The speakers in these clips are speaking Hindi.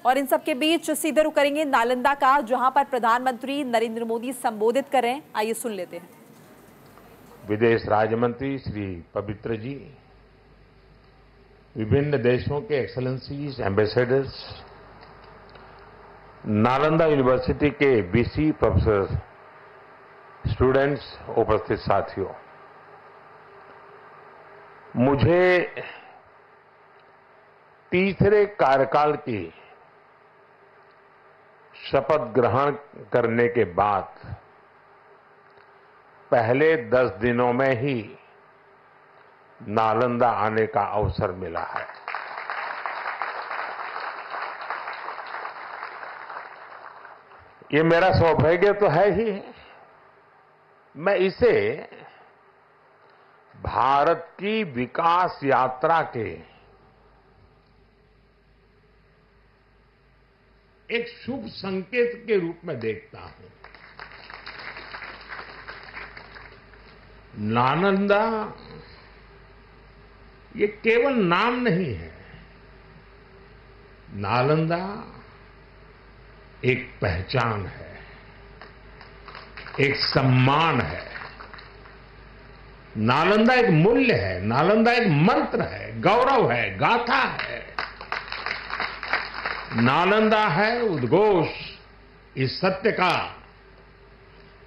और इन सबके बीच सीधे रुख करेंगे नालंदा का, जहां पर प्रधानमंत्री नरेंद्र मोदी संबोधित कर रहे हैं। आइए सुन लेते हैं। विदेश राज्य मंत्री श्री पवित्र जी, विभिन्न देशों के एक्सेलेंसीज, एम्बेसडर्स, नालंदा यूनिवर्सिटी के बीसी प्रोफेसर, स्टूडेंट्स, उपस्थित साथियों, मुझे तीसरे कार्यकाल की शपथ ग्रहण करने के बाद पहले 10 दिनों में ही नालंदा आने का अवसर मिला है। ये मेरा सौभाग्य तो है ही। मैं इसे भारत की विकास यात्रा के एक शुभ संकेत के रूप में देखता हूं। नालंदा ये केवल नाम नहीं है। नालंदा एक पहचान है, एक सम्मान है। नालंदा एक मूल्य है, नालंदा एक मंत्र है, गौरव है, गाथा है। नालंदा है उद्घोष इस सत्य का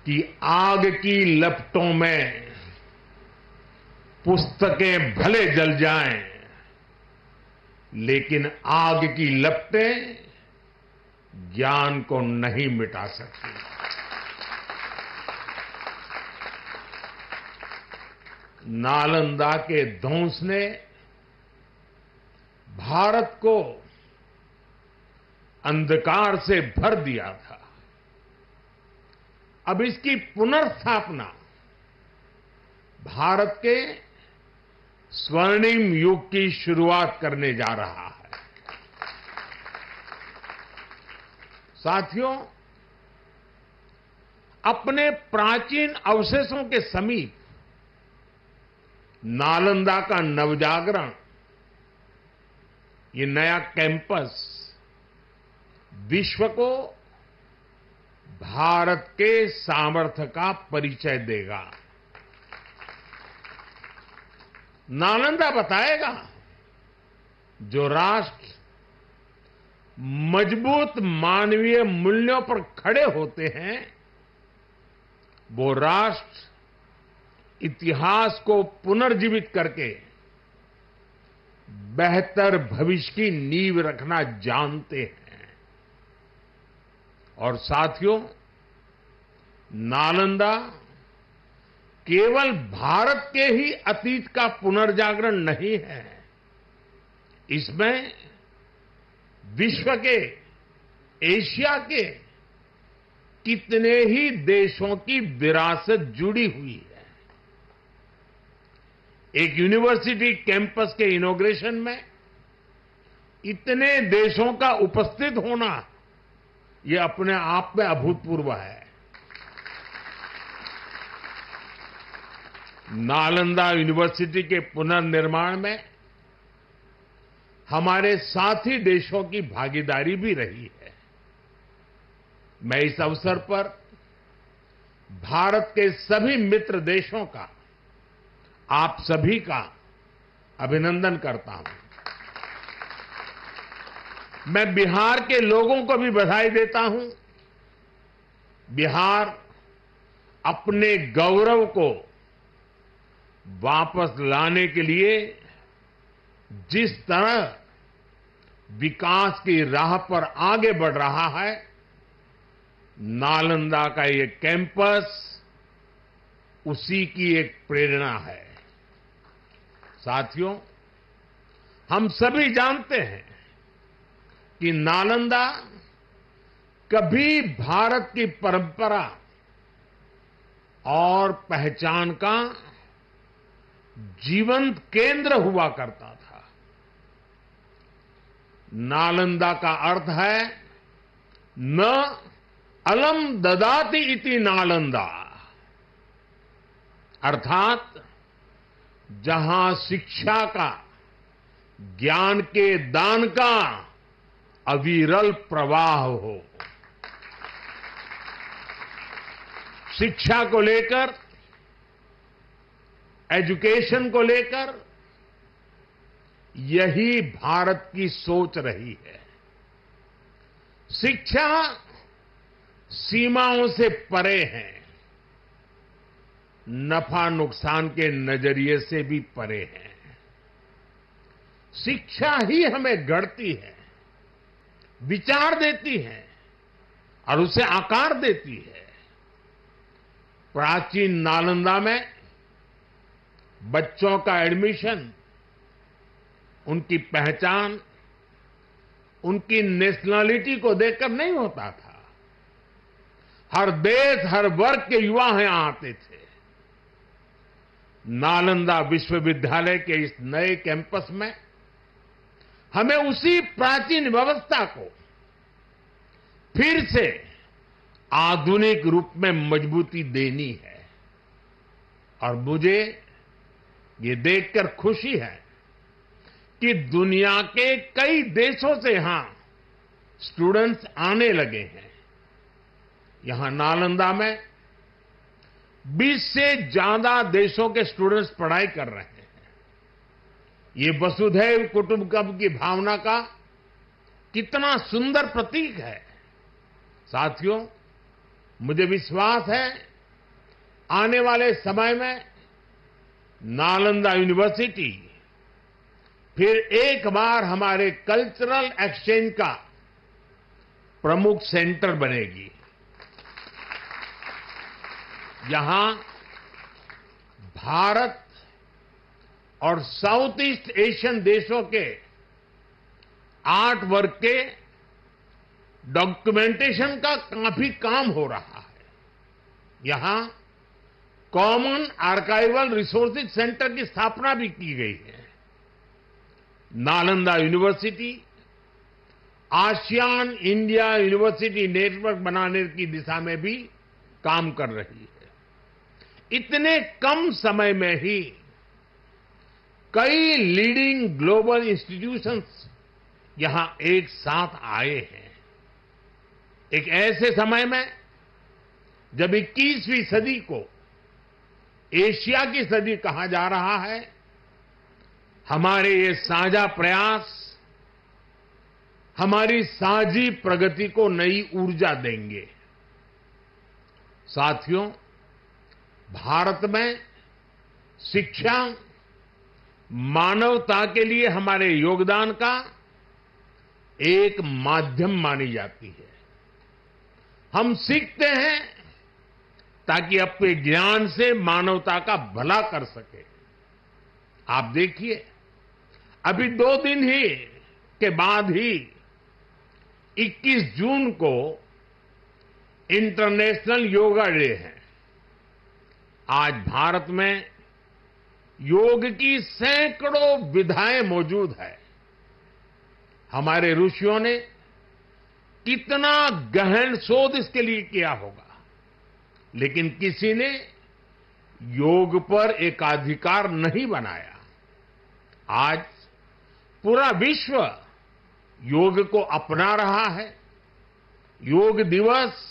कि आग की लपटों में पुस्तकें भले जल जाएं, लेकिन आग की लपटें ज्ञान को नहीं मिटा सकती। नालंदा के ध्वंस ने भारत को अंधकार से भर दिया था। अब इसकी पुनर्स्थापना भारत के स्वर्णिम युग की शुरुआत करने जा रहा है। साथियों, अपने प्राचीन अवशेषों के समीप नालंदा का नवजागरण, ये नया कैंपस विश्व को भारत के सामर्थ्य का परिचय देगा। नालंदा बताएगा, जो राष्ट्र मजबूत मानवीय मूल्यों पर खड़े होते हैं, वो राष्ट्र इतिहास को पुनर्जीवित करके बेहतर भविष्य की नींव रखना जानते हैं। और साथियों, नालंदा केवल भारत के ही अतीत का पुनर्जागरण नहीं है, इसमें विश्व के, एशिया के कितने ही देशों की विरासत जुड़ी हुई है। एक यूनिवर्सिटी कैंपस के इनॉग्रेशन में इतने देशों का उपस्थित होना, ये अपने आप में अभूतपूर्व है। नालंदा यूनिवर्सिटी के पुनर्निर्माण में हमारे साथी देशों की भागीदारी भी रही है। मैं इस अवसर पर भारत के सभी मित्र देशों का, आप सभी का अभिनंदन करता हूं। मैं बिहार के लोगों को भी बधाई देता हूं। बिहार अपने गौरव को वापस लाने के लिए जिस तरह विकास की राह पर आगे बढ़ रहा है, नालंदा का ये कैंपस उसी की एक प्रेरणा है। साथियों, हम सभी जानते हैं कि नालंदा कभी भारत की परंपरा और पहचान का जीवंत केंद्र हुआ करता था। नालंदा का अर्थ है न अलम ददाति इति नालंदा, अर्थात जहां शिक्षा का, ज्ञान के दान का अविरल प्रवाह हो। शिक्षा को लेकर, एजुकेशन को लेकर यही भारत की सोच रही है। शिक्षा सीमाओं से परे है, नफा नुकसान के नजरिए से भी परे है। शिक्षा ही हमें गढ़ती है, विचार देती है और उसे आकार देती है। प्राचीन नालंदा में बच्चों का एडमिशन, उनकी पहचान, उनकी नेशनलिटी को देखकर नहीं होता था। हर देश, हर वर्ग के युवा यहां आते थे। नालंदा विश्वविद्यालय के इस नए कैंपस में हमें उसी प्राचीन व्यवस्था को फिर से आधुनिक रूप में मजबूती देनी है। और मुझे ये देखकर खुशी है कि दुनिया के कई देशों से यहां स्टूडेंट्स आने लगे हैं। यहां नालंदा में 20 से ज्यादा देशों के स्टूडेंट्स पढ़ाई कर रहे हैं। ये वसुधैव कुटुंबकम की भावना का कितना सुंदर प्रतीक है। साथियों, मुझे विश्वास है आने वाले समय में नालंदा यूनिवर्सिटी फिर एक बार हमारे कल्चरल एक्सचेंज का प्रमुख सेंटर बनेगी। यहां भारत और साउथ ईस्ट एशियन देशों के आर्ट वर्क के डॉक्यूमेंटेशन का काफी काम हो रहा है। यहां कॉमन आर्काइवल रिसोर्सेज सेंटर की स्थापना भी की गई है। Nalanda university ASEAN India university network बनाने की दिशा में भी काम कर रही है। इतने कम समय में ही कई लीडिंग ग्लोबल इंस्टीट्यूशंस यहां एक साथ आए हैं। एक ऐसे समय में जब 21वीं सदी को एशिया की सदी कहा जा रहा है, हमारे ये साझा प्रयास हमारी साझी प्रगति को नई ऊर्जा देंगे। साथियों, भारत में शिक्षा मानवता के लिए हमारे योगदान का एक माध्यम मानी जाती है। हम सीखते हैं ताकि अपने ज्ञान से मानवता का भला कर सके। आप देखिए, अभी 2 दिन ही के बाद ही 21 जून को इंटरनेशनल योगा डे है। आज भारत में योग की सैकड़ों विधाएं मौजूद है। हमारे ऋषियों ने कितना गहन शोध इसके लिए किया होगा, लेकिन किसी ने योग पर एकाधिकार नहीं बनाया। आज पूरा विश्व योग को अपना रहा है। योग दिवस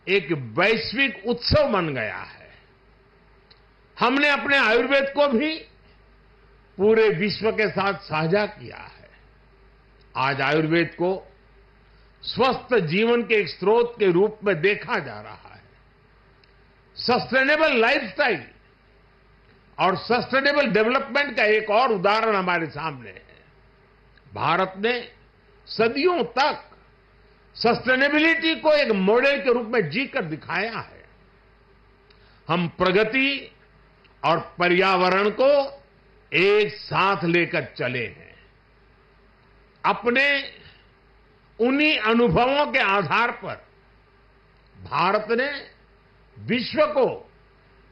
एक वैश्विक उत्सव बन गया है। हमने अपने आयुर्वेद को भी पूरे विश्व के साथ साझा किया है। आज आयुर्वेद को स्वस्थ जीवन के एक स्रोत के रूप में देखा जा रहा है। सस्टेनेबल लाइफस्टाइल और सस्टेनेबल डेवलपमेंट का एक और उदाहरण हमारे सामने है। भारत ने सदियों तक सस्टेनेबिलिटी को एक मॉडल के रूप में जीकर दिखाया है। हम प्रगति और पर्यावरण को एक साथ लेकर चले हैं। अपने उन्हीं अनुभवों के आधार पर भारत ने विश्व को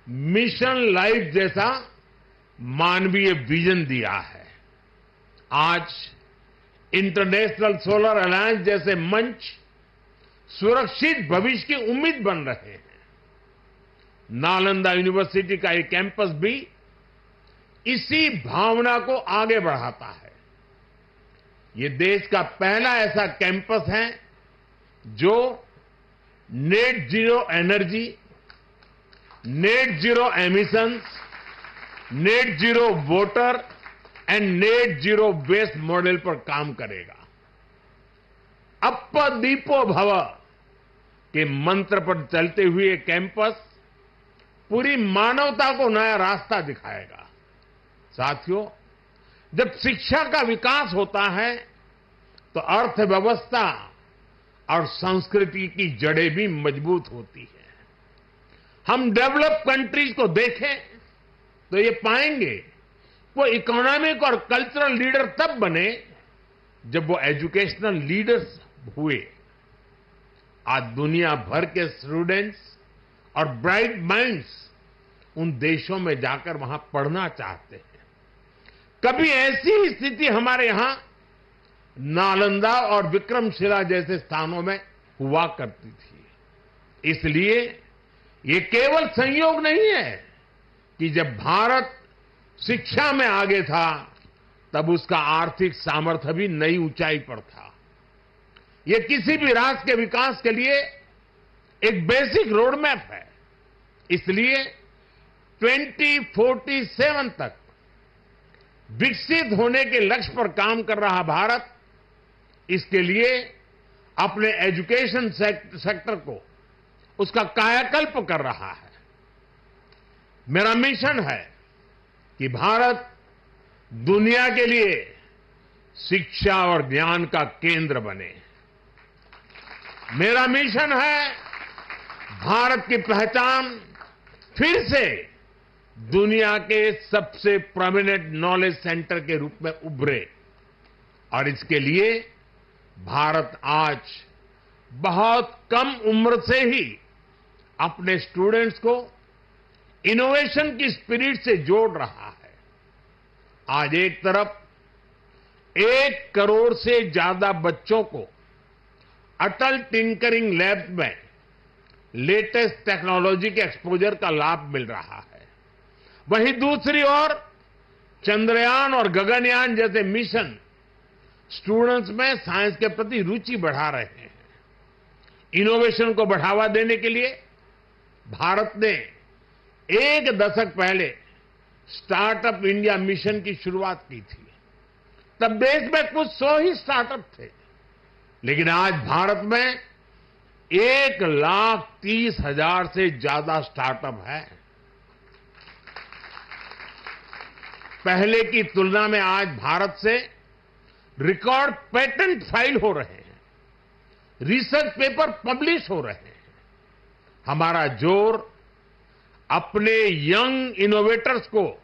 मिशन लाइफ जैसा मानवीय विजन दिया है। आज इंटरनेशनल सोलर अलायंस जैसे मंच सुरक्षित भविष्य की उम्मीद बन रहे हैं। नालंदा यूनिवर्सिटी का एक कैंपस भी इसी भावना को आगे बढ़ाता है। ये देश का पहला ऐसा कैंपस है जो net zero energy, net zero emissions, net zero water and net zero waste model पर काम करेगा। अप्प दीपो भव के मंत्र पर चलते हुए ये कैंपस पूरी मानवता को नया रास्ता दिखाएगा। साथियों, जब शिक्षा का विकास होता है तो अर्थव्यवस्था और संस्कृति की जड़ें भी मजबूत होती है। हम डेवलप कंट्रीज को देखें तो ये पाएंगे वो इकोनॉमिक और कल्चरल लीडर तब बने जब वो एजुकेशनल लीडर्स हुए। आज दुनिया भर के स्टूडेंट्स और ब्राइट माइंड्स उन देशों में जाकर वहां पढ़ना चाहते हैं। कभी ऐसी स्थिति हमारे यहां नालंदा और विक्रमशिला जैसे स्थानों में हुआ करती थी। इसलिए ये केवल संयोग नहीं है कि जब भारत शिक्षा में आगे था तब उसका आर्थिक सामर्थ्य भी नई ऊंचाई पर था। ये किसी भी राष्ट्र के विकास के लिए एक बेसिक रोड मैप है। इसलिए 2047 तक विकसित होने के लक्ष्य पर काम कर रहा भारत इसके लिए अपने एजुकेशन सेक्टर को उसका कायाकल्प कर रहा है। मेरा मिशन है कि भारत दुनिया के लिए शिक्षा और ज्ञान का केंद्र बने। मेरा मिशन है भारत की पहचान फिर से दुनिया के सबसे प्रोमिनेंट नॉलेज सेंटर के रूप में उभरे। और इसके लिए भारत आज बहुत कम उम्र से ही अपने स्टूडेंट्स को इनोवेशन की स्पिरिट से जोड़ रहा है। आज एक तरफ 1 करोड़ से ज्यादा बच्चों को अटल टिंकरिंग लैब में लेटेस्ट टेक्नोलॉजी के एक्सपोजर का लाभ मिल रहा है, वहीं दूसरी ओर चंद्रयान और गगनयान जैसे मिशन स्टूडेंट्स में साइंस के प्रति रुचि बढ़ा रहे हैं। इनोवेशन को बढ़ावा देने के लिए भारत ने 1 दशक पहले स्टार्टअप इंडिया मिशन की शुरुआत की थी। तब देश में कुछ 100 ही स्टार्टअप थे, लेकिन आज भारत में 1,30,000 से ज्यादा स्टार्टअप है। पहले की तुलना में आज भारत से रिकॉर्ड पेटेंट फाइल हो रहे हैं, रिसर्च पेपर पब्लिश हो रहे हैं। हमारा जोर अपने यंग इनोवेटर्स को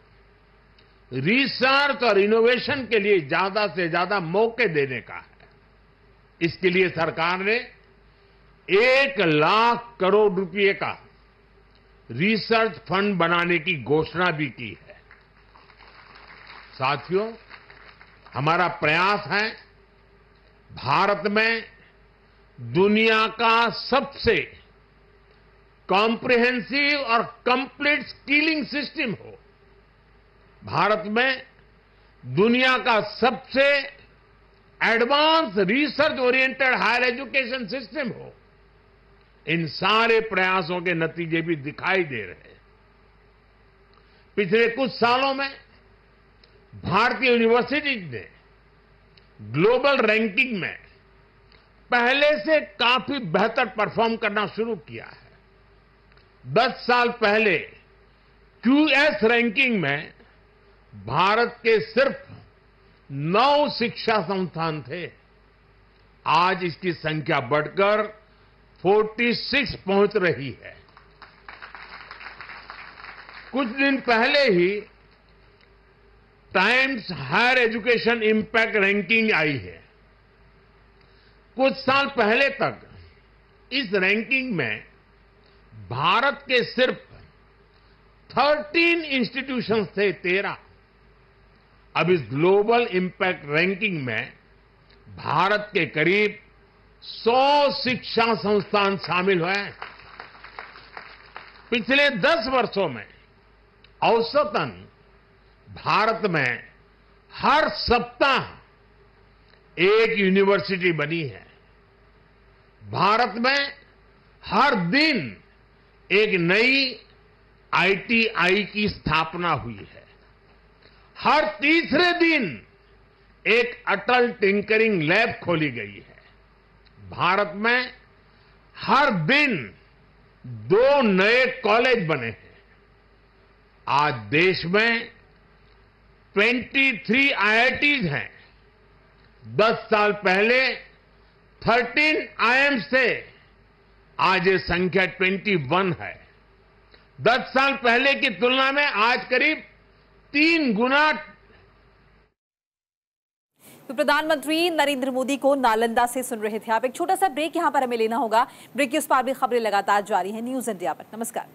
रिसर्च और इनोवेशन के लिए ज्यादा से ज्यादा मौके देने का है। इसके लिए सरकार ने 1 लाख करोड़ रुपए का रिसर्च फंड बनाने की घोषणा भी की है। साथियों, हमारा प्रयास है भारत में दुनिया का सबसे कॉम्प्रिहेंसिव और कंप्लीट स्किलिंग सिस्टम हो, भारत में दुनिया का सबसे advance research oriented higher education system हो। इन सारे प्रयासों के नतीजे भी दिखाई दे रहे हैं। पिछले कुछ सालों में भारतीय यूनिवर्सिटीज ने ग्लोबल रैंकिंग में पहले से काफी बेहतर परफॉर्म करना शुरू किया है। 10 साल पहले क्यूएस रैंकिंग में भारत के सिर्फ 9 शिक्षा संस्थान थे। आज इसकी संख्या बढ़कर 46 पहुंच रही है। कुछ दिन पहले ही Times Higher Education impact ranking आई है। कुछ साल पहले तक इस रैंकिंग में भारत के सिर्फ 13 इंस्टीट्यूशंस थे, 13। अब इस ग्लोबल इंपैक्ट रैंकिंग में भारत के करीब 100 शिक्षा संस्थान शामिल हुए हैं। पिछले 10 वर्षों में औसतन भारत में हर सप्ताह एक यूनिवर्सिटी बनी है। भारत में हर दिन एक नई आईटीआई की स्थापना हुई है। हर तीसरे दिन एक अटल टिंकरिंग लैब खोली गई है। भारत में हर दिन 2 नए कॉलेज बने हैं। आज देश में 23 आईआईटीज हैं। 10 साल पहले 13 आईआईएम्स थे, आज ये संख्या 21 है। 10 साल पहले की तुलना में आज करीब 3 गुना। तो प्रधानमंत्री नरेंद्र मोदी को नालंदा से सुन रहे थे आप। एक छोटा सा ब्रेक यहां पर हमें लेना होगा। ब्रेक के उस पार भी खबरें लगातार जारी हैं न्यूज इंडिया पर। नमस्कार।